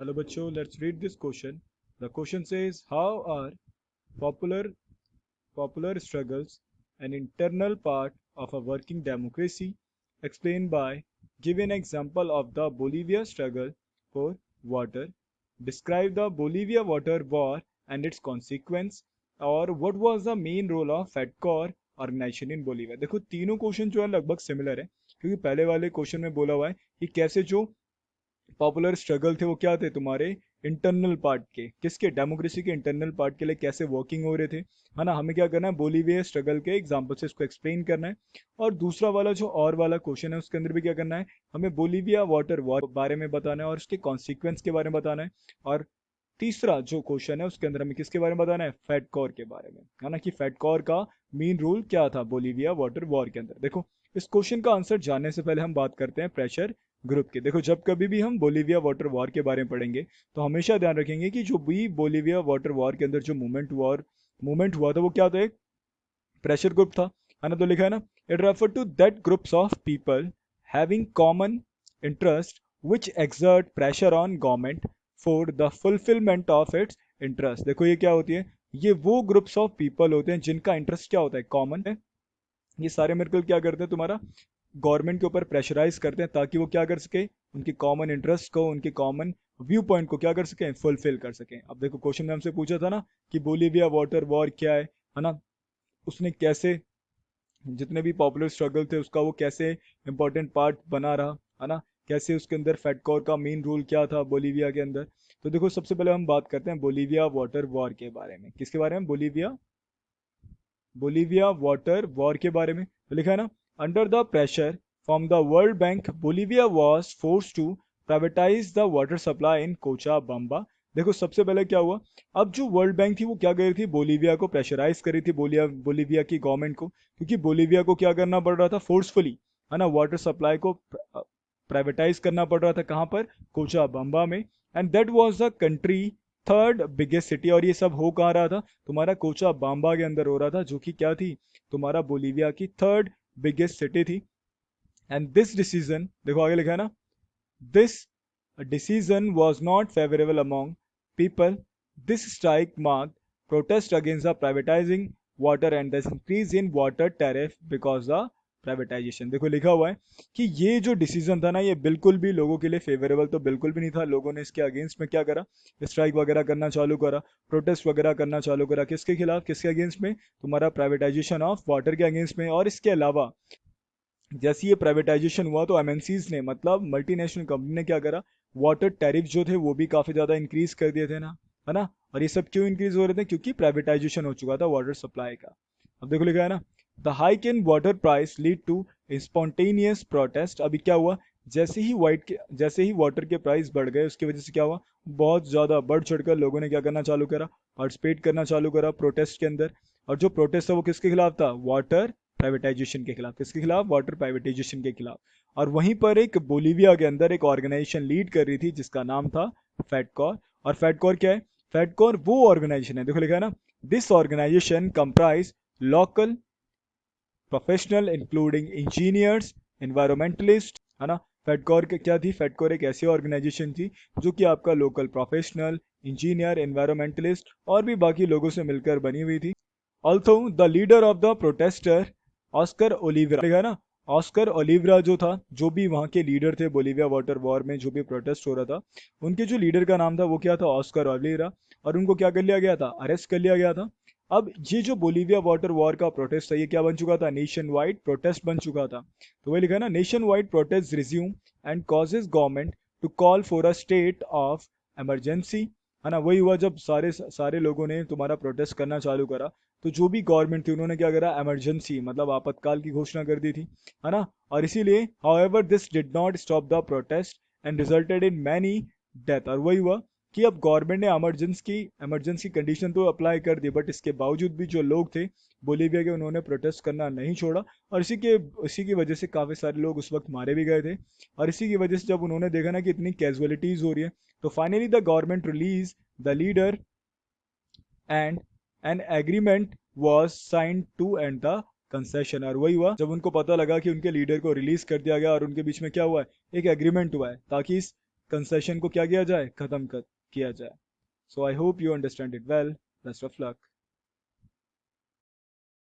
Hello बच्चों, let's read this question. The question says, how are popular popular struggles an internal part of a working democracy? Explained by give an example of the Bolivia struggle for water. Describe the Bolivia water war and its consequence. और what was the main role of FEDCOR organization in Bolivia? देखो तीनों question जो है लगभग similar है, क्योंकि पहले वाले क्वेश्चन में बोला हुआ है कि कैसे जो पॉपुलर स्ट्रगल थे वो क्या थे तुम्हारे इंटरनल पार्ट के, किसके, डेमोक्रेसी के इंटरनल पार्ट के लिए कैसे वर्किंग हो रहे थे, है ना। हमें क्या करना है, बोलीविया स्ट्रगल के एग्जांपल से इसको एक्सप्लेन करना है। और दूसरा वाला जो और वाला क्वेश्चन है उसके अंदर भी क्या करना है, हमें बोलीविया वाटर वॉर बारे में बताना है और उसके कॉन्सिक्वेंस के बारे में बताना है। और तीसरा जो क्वेश्चन है उसके अंदर हमें किसके बारे में बताना है, फेडकॉर के बारे में, है ना, कि फेडकॉर का मेन रोल क्या था बोलीविया वाटर वॉर के अंदर। देखो इस क्वेश्चन का आंसर जानने से पहले हम बात करते हैं प्रेशर ग्रुप के। देखो जब कभी भी हम बोलीविया वाटर वॉर के बारे में पढ़ेंगे तो हमेशा ध्यान रखेंगे कि जो भी बोलीविया वाटर वॉर के अंदर जो मूवमेंट हुआ था वो क्या था, एक प्रेशर ग्रुप था, है ना। तो लिखा है ना, it refer to that groups of people having common interest which exert pressure on government for the fulfillment of its interest. देखो ये क्या होती है, ये वो ग्रुप्स ऑफ पीपल होते हैं जिनका इंटरेस्ट क्या होता है, कॉमन है। ये सारे मिलकर क्या करते हैं, तुम्हारा गवर्नमेंट के ऊपर प्रेशराइज करते हैं ताकि वो क्या कर सके, उनके कॉमन इंटरेस्ट को, उनके कॉमन व्यू पॉइंट को क्या कर सकें, फुलफिल कर सकें। अब देखो क्वेश्चन में हमसे पूछा था ना कि बोलीविया वाटर वॉर क्या है ना, उसने कैसे जितने भी पॉपुलर स्ट्रगल थे उसका वो कैसे इंपॉर्टेंट पार्ट बना रहा, है ना, कैसे उसके अंदर फेडकॉर का मेन रोल क्या था बोलीविया के अंदर। तो देखो सबसे पहले हम बात करते हैं बोलीविया वाटर वॉर के बारे में। किसके बारे में, बोलीविया बोलीविया वाटर वॉर के बारे में। तो लिखा है ना, under the pressure from the World Bank Bolivia was force to privatise the water supply in Cochabamba. देखो सबसे पहले क्या हुआ, अब जो वर्ल्ड बैंक थी वो क्या कर रही थी, बोलीविया को प्रेशराइज कर रही थी, बोलीविया की गवर्नमेंट को, क्योंकि बोलीविया को क्या करना पड़ रहा था, फोर्सफुली, है ना, वाटर सप्लाई को प्राइवेटाइज करना पड़ रहा था। कहाँ पर, कोचा बम्बा में। And that was the country third biggest city, और ये सब हो कहाँ रहा था, तुम्हारा कोचा बाम्बा के अंदर हो रहा था, जो कि क्या थी, तुम्हारा बोलीविया की थर्ड बिगेस्ट सिटी थी। एंड दिस डिसीजन, देखो आगे लिखा है ना, this decision was not favorable among people. This strike marked protest against the privatizing water and the increase in water tariff because the privatisation. देखो लिखा हुआ है कि ये जो डिसीजन था ना, ये बिल्कुल भी लोगों के लिए फेवरेबल तो बिल्कुल भी नहीं था। लोगों ने इसके अगेंस्ट में क्या करा, स्ट्राइक वगैरह करना चालू करा, प्रोटेस्ट वगैरह करना चालू करा। किसके खिलाफ, किसके अगेंस्ट में, तुम्हारा प्राइवेटाइजेशन ऑफ वाटर के अगेंस्ट में। और इसके अलावा जैसे ये प्राइवेटाइजेशन हुआ तो एमएनसीज ने, मतलब मल्टीनेशनल कंपनी ने क्या करा, वाटर टैरिफ जो थे वो भी काफी ज्यादा इंक्रीज कर दिए थे ना, है ना। और ये सब क्यों इंक्रीज हो रहे थे, क्योंकि प्राइवेटाइजेशन हो चुका था वाटर सप्लाई का। अब देखो लिखा है ना, the hike in water price lead to spontaneous protest. अभी क्या हुआ, जैसे ही वाटर के प्राइस बढ़ गए उसकी वजह से क्या हुआ, बहुत ज्यादा बढ़ चढ़कर लोगों ने क्या करना चालू करा, पार्टिसिपेट करना चालू करा प्रोटेस्ट के अंदर। और जो प्रोटेस्ट था वो किसके खिलाफ था, वाटर प्राइवेटाइजेशन के खिलाफ। किसके खिलाफ, वाटर प्राइवेटाइजेशन के खिलाफ। और वहीं पर एक बोलीविया के अंदर एक ऑर्गेनाइजेशन लीड कर रही थी जिसका नाम था फेडकॉर। और फेडकॉर क्या है, फेडकॉर वो ऑर्गेनाइजेशन है, देखो लिखा है ना, this organisation comprise local professional including engineers, environmentalist, है ना। फेडकॉर के क्या थी, फेडकॉर एक ऐसी ऑर्गेनाइजेशन थी जो कि आपका लोकल प्रोफेशनल, इंजीनियर, एनवायरमेंटलिस्ट और भी बाकी लोगों से मिलकर बनी हुई थी। Although the leader of the protester Oscar Olivera, लिखा है ना, ऑस्कर ओलिवेरा जो था, जो भी वहाँ के लीडर थे बोलीविया वाटर वॉर में जो भी प्रोटेस्ट हो रहा था, उनके जो लीडर का नाम था वो क्या था, ऑस्कर ओलिवेरा। और उनको क्या कर लिया गया था, अरेस्ट कर लिया गया था। अब ये जो बोलीविया वाटर वॉर का प्रोटेस्ट था ये क्या बन चुका था, नेशन वाइड प्रोटेस्ट बन चुका था। तो वही लिखा है ना, nationwide protest resume and causes government to call for a state of emergency, है ना। वही हुआ जब सारे सारे लोगों ने तुम्हारा प्रोटेस्ट करना चालू करा, तो जो भी गवर्नमेंट थी उन्होंने क्या करा, इमरजेंसी मतलब आपातकाल की घोषणा कर दी थी, है ना। और इसीलिए however this did not stop the protest and resulted in many death. और वही हुआ कि अब गवर्नमेंट ने इमरजेंसी कंडीशन तो अप्लाई कर दी, बट इसके बावजूद भी जो लोग थे बोलीविया के, उन्होंने प्रोटेस्ट करना नहीं छोड़ा। और इसी की वजह से काफ़ी सारे लोग उस वक्त मारे भी गए थे। और इसी की वजह से जब उन्होंने देखा ना कि इतनी कैजुअलिटीज़ हो रही है, तो finally the government release the leader and an agreement was sign to and the concession. और वही हुआ जब उनको पता लगा कि उनके लीडर को रिलीज कर दिया गया और उनके बीच में क्या हुआ है, एक एग्रीमेंट हुआ है ताकि इस कंसेशन को क्या किया जाए, खत्म किया जाए. So I hope you understand it well. Best of luck.